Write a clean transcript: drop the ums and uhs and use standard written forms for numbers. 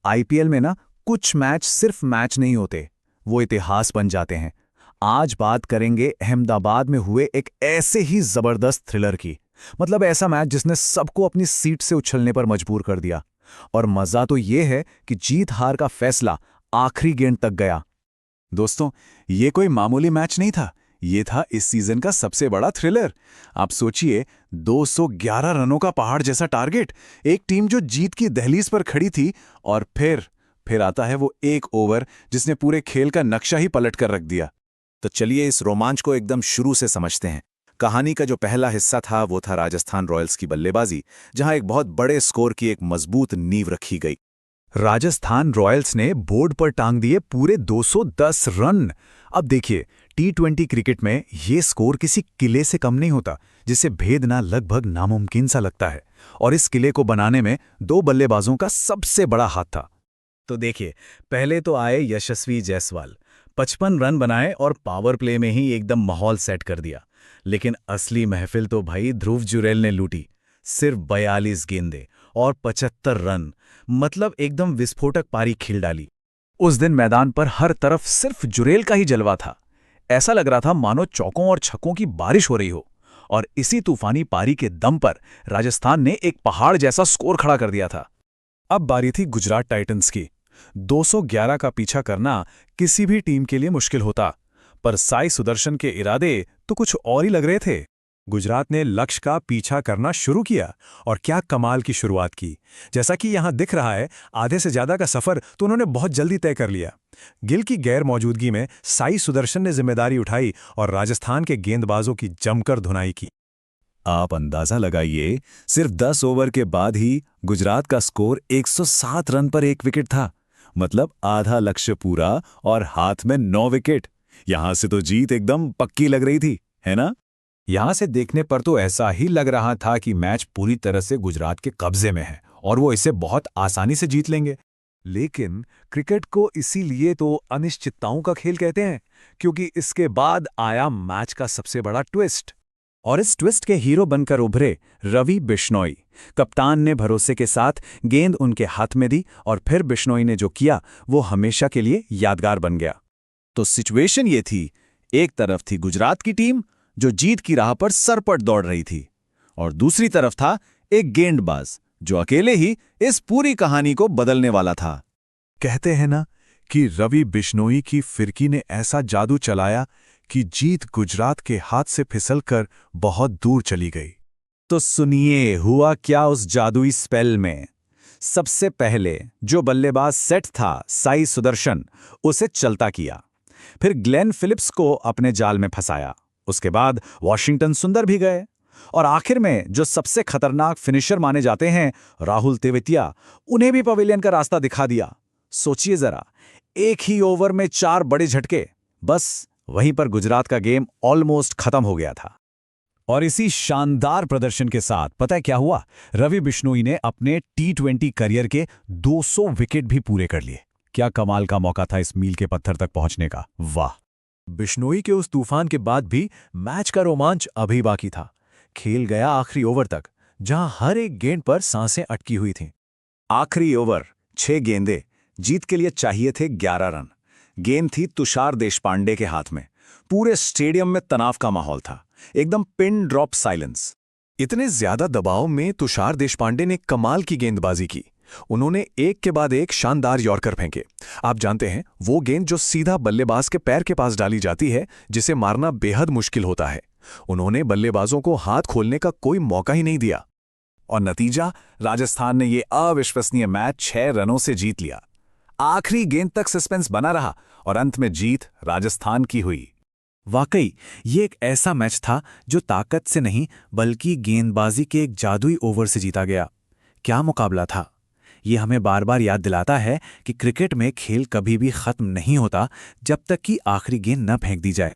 IPL में ना कुछ मैच सिर्फ मैच नहीं होते, वो इतिहास बन जाते हैं। आज बात करेंगे अहमदाबाद में हुए एक ऐसे ही जबरदस्त थ्रिलर की। मतलब ऐसा मैच जिसने सबको अपनी सीट से उछलने पर मजबूर कर दिया। और मजा तो ये है कि जीत हार का फैसला आखिरी गेंद तक गया। दोस्तों, ये कोई मामूली मैच नहीं था। ये था इस सीजन का सबसे बड़ा थ्रिलर। आप सोचिए, 211 रनों का पहाड़ जैसा टारगेट, एक टीम जो जीत की दहलीज पर खड़ी थी, और फिर आता है वो एक ओवर जिसने पूरे खेल का नक्शा ही पलट कर रख दिया। तो चलिए इस रोमांच को एकदम शुरू से समझते हैं। कहानी का जो पहला हिस्सा था वो था राजस्थान रॉयल्स की बल्लेबाजी, जहां एक बहुत बड़े स्कोर की एक मजबूत नींव रखी गई। राजस्थान रॉयल्स ने बोर्ड पर टांग दिए पूरे 210 रन। अब देखिए, टी20 क्रिकेट में ये स्कोर किसी किले से कम नहीं होता, जिसे भेदना लगभग नामुमकिन सा लगता है। और इस किले को बनाने में दो बल्लेबाजों का सबसे बड़ा हाथ था। तो देखिए, पहले तो आए यशस्वी जायसवाल, 55 रन बनाए और पावर प्ले में ही एकदम माहौल सेट कर दिया। लेकिन असली महफिल तो भाई ध्रुव जुरैल ने लूटी। सिर्फ 42 गेंदें और 75 रन, मतलब एकदम विस्फोटक पारी खेल डाली। उस दिन मैदान पर हर तरफ सिर्फ जुरेल का ही जलवा था। ऐसा लग रहा था मानो चौकों और छक्कों की बारिश हो रही हो। और इसी तूफानी पारी के दम पर राजस्थान ने एक पहाड़ जैसा स्कोर खड़ा कर दिया था। अब बारी थी गुजरात टाइटंस की। 211 का पीछा करना किसी भी टीम के लिए मुश्किल होता, पर साई सुदर्शन के इरादे तो कुछ और ही लग रहे थे। गुजरात ने लक्ष्य का पीछा करना शुरू किया, और क्या कमाल की शुरुआत की। जैसा कि यहां दिख रहा है, आधे से ज्यादा का सफर तो उन्होंने बहुत जल्दी तय कर लिया। गिल की गैर मौजूदगी में साई सुदर्शन ने जिम्मेदारी उठाई और राजस्थान के गेंदबाजों की जमकर धुनाई की। आप अंदाजा लगाइए, सिर्फ 10 ओवर के बाद ही गुजरात का स्कोर 107 रन पर एक विकेट था। मतलब आधा लक्ष्य पूरा और हाथ में 9 विकेट। यहां से तो जीत एकदम पक्की लग रही थी, है ना? यहां से देखने पर तो ऐसा ही लग रहा था कि मैच पूरी तरह से गुजरात के कब्जे में है और वो इसे बहुत आसानी से जीत लेंगे। लेकिन क्रिकेट को इसीलिए तो अनिश्चितताओं का खेल कहते हैं, क्योंकि इसके बाद आया मैच का सबसे बड़ा ट्विस्ट। और इस ट्विस्ट के हीरो बनकर उभरे रवि बिश्नोई। कप्तान ने भरोसे के साथ गेंद उनके हाथ में दी, और फिर बिश्नोई ने जो किया वो हमेशा के लिए यादगार बन गया। तो सिचुएशन ये थी, एक तरफ थी गुजरात की टीम जो जीत की राह पर सरपट दौड़ रही थी, और दूसरी तरफ था एक गेंदबाज जो अकेले ही इस पूरी कहानी को बदलने वाला था। कहते हैं ना कि रवि बिश्नोई की फिरकी ने ऐसा जादू चलाया कि जीत गुजरात के हाथ से फिसलकर बहुत दूर चली गई। तो सुनिए हुआ क्या उस जादुई स्पेल में। सबसे पहले जो बल्लेबाज सेट था साई सुदर्शन, उसे चलता किया। फिर ग्लेन फिलिप्स को अपने जाल में फंसाया। उसके बाद वॉशिंगटन सुंदर भी गए। और आखिर में जो सबसे खतरनाक फिनिशर माने जाते हैं राहुल तेवतिया, उन्हें भी पवेलियन का रास्ता दिखा दिया। सोचिए जरा, एक ही ओवर में 4 बड़े झटके। बस वहीं पर गुजरात का गेम ऑलमोस्ट खत्म हो गया था। और इसी शानदार प्रदर्शन के साथ पता है क्या हुआ? रवि बिश्नोई ने अपने टी20 करियर के 200 विकेट भी पूरे कर लिए। क्या कमाल का मौका था इस मील के पत्थर तक पहुंचने का। वाह! बिश्नोई के उस तूफान के बाद भी मैच का रोमांच अभी बाकी था। खेल गया आखिरी ओवर तक, जहां हर एक गेंद पर सांसें अटकी हुई थीं। आखिरी ओवर 6 गेंदें, जीत के लिए चाहिए थे 11 रन। गेंद थी तुषार देशपांडे के हाथ में। पूरे स्टेडियम में तनाव का माहौल था, एकदम पिन ड्रॉप साइलेंस। इतने ज्यादा दबाव में तुषार देशपांडे ने कमाल की गेंदबाजी की। उन्होंने एक के बाद एक शानदार यॉर्कर फेंके। आप जानते हैं, वो गेंद जो सीधा बल्लेबाज के पैर के पास डाली जाती है, जिसे मारना बेहद मुश्किल होता है। उन्होंने बल्लेबाजों को हाथ खोलने का कोई मौका ही नहीं दिया। और नतीजा, राजस्थान ने ये अविश्वसनीय मैच 6 रनों से जीत लिया। आखिरी गेंद तक सस्पेंस बना रहा और अंत में जीत राजस्थान की हुई। वाकई ये एक ऐसा मैच था जो ताकत से नहीं बल्कि गेंदबाजी के एक जादुई ओवर से जीता गया। क्या मुकाबला था! ये हमें बार बार याद दिलाता है कि क्रिकेट में खेल कभी भी खत्म नहीं होता जब तक कि आखिरी गेंद न फेंक दी जाए।